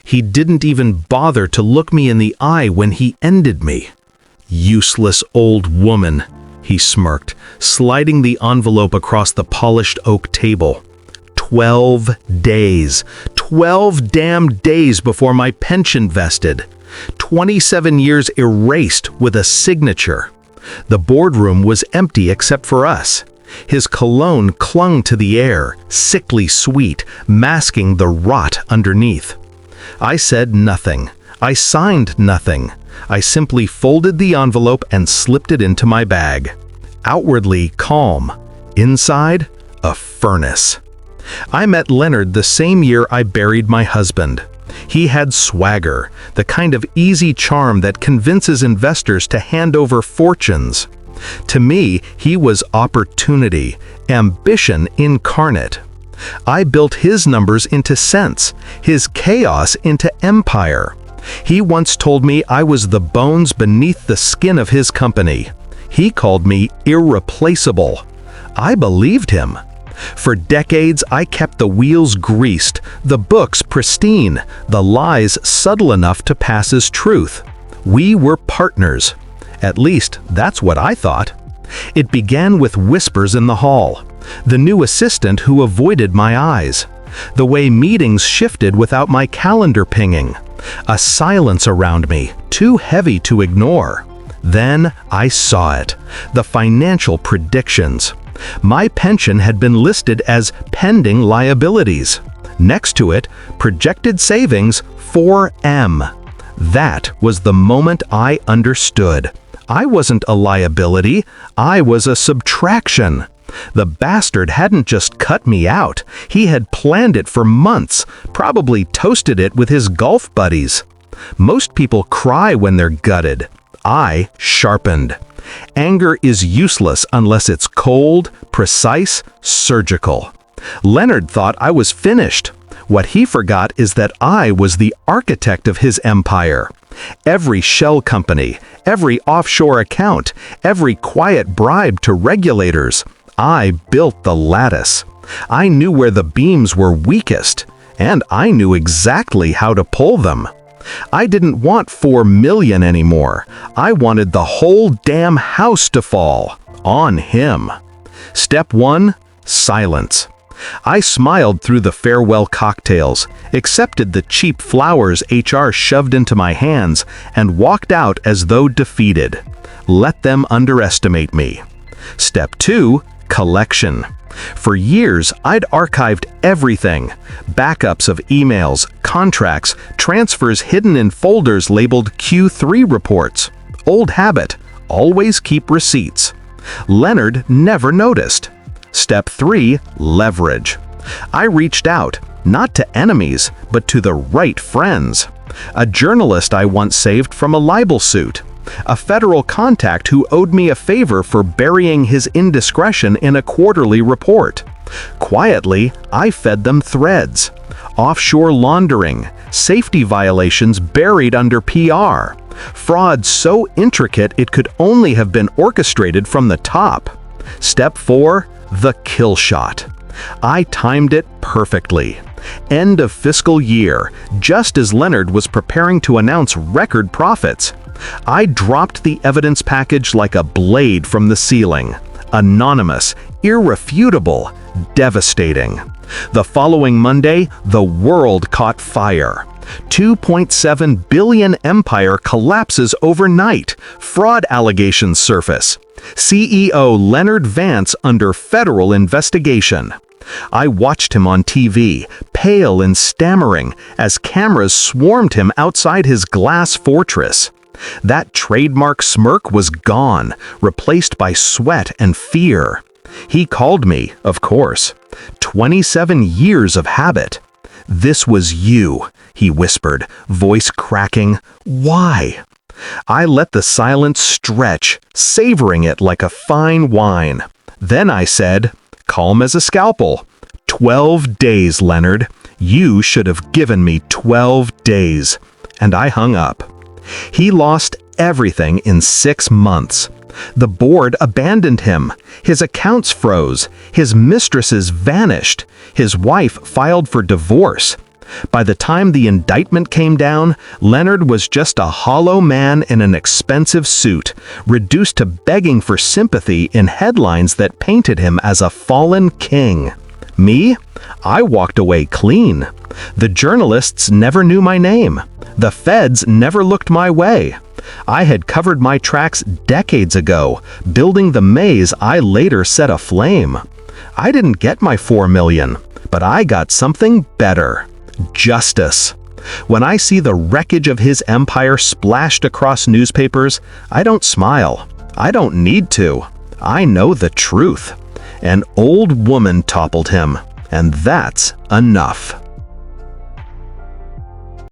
He didn't even bother to look me in the eye when he ended me. "Useless old woman," he smirked, sliding the envelope across the polished oak table. 12 days. 12 damn days before my pension vested. 27 years erased with a signature. The boardroom was empty except for us. His cologne clung to the air, sickly sweet, masking the rot underneath. I said nothing. I signed nothing. I simply folded the envelope and slipped it into my bag. Outwardly calm. Inside, a furnace. I met Leonard the same year I buried my husband. He had swagger, the kind of easy charm that convinces investors to hand over fortunes. To me, he was opportunity, ambition incarnate. I built his numbers into sense, his chaos into empire. He once told me I was the bones beneath the skin of his company. He called me irreplaceable. I believed him. For decades, I kept the wheels greased, the books pristine, the lies subtle enough to pass as truth. We were partners. At least, that's what I thought. It began with whispers in the hall, the new assistant who avoided my eyes, the way meetings shifted without my calendar pinging, a silence around me, too heavy to ignore. Then I saw it, the financial predictions. My pension had been listed as pending liabilities. Next to it, projected savings 4M. That was the moment I understood. I wasn't a liability, I was a subtraction. The bastard hadn't just cut me out, he had planned it for months, probably toasted it with his golf buddies. Most people cry when they're gutted. I sharpened. Anger is useless unless it's cold, precise, surgical. Leonard thought I was finished. What he forgot is that I was the architect of his empire. Every shell company, every offshore account, every quiet bribe to regulators, I built the lattice. I knew where the beams were weakest, and I knew exactly how to pull them. I didn't want 4 million anymore. I wanted the whole damn house to fall on him. Step 1, silence. I smiled through the farewell cocktails, accepted the cheap flowers HR shoved into my hands, and walked out as though defeated. Let them underestimate me. Step 2, collection. For years, I'd archived everything. Backups of emails, contracts, transfers hidden in folders labeled Q3 reports. Old habit, always keep receipts. Leonard never noticed. Step 3, leverage. I reached out, not to enemies, but to the right friends. A journalist I once saved from a libel suit. A federal contact who owed me a favor for burying his indiscretion in a quarterly report. Quietly, I fed them threads. Offshore laundering, safety violations buried under PR. Fraud so intricate it could only have been orchestrated from the top. Step 4, the kill shot. I timed it perfectly. End of fiscal year, just as Leonard was preparing to announce record profits. I dropped the evidence package like a blade from the ceiling. Anonymous, irrefutable, devastating. The following Monday, the world caught fire. 2.7 billion empire collapses overnight. Fraud allegations surface. CEO Leonard Vance under federal investigation. I watched him on TV, pale and stammering, as cameras swarmed him outside his glass fortress. That trademark smirk was gone, replaced by sweat and fear. He called me, of course. 27 years of habit. "This was you," he whispered, voice cracking. "Why?" I let the silence stretch, savoring it like a fine wine. Then I said, calm as a scalpel, 12 days, Leonard. You should have given me 12 days. And I hung up. He lost everything in 6 months. The board abandoned him. His accounts froze. His mistresses vanished. His wife filed for divorce. By the time the indictment came down, Leonard was just a hollow man in an expensive suit, reduced to begging for sympathy in headlines that painted him as a fallen king. Me? I walked away clean. The journalists never knew my name. The feds never looked my way. I had covered my tracks decades ago, building the maze I later set aflame. I didn't get my $4 million, but I got something better. Justice. When I see the wreckage of his empire splashed across newspapers, I don't smile. I don't need to. I know the truth. An old woman toppled him, and that's enough.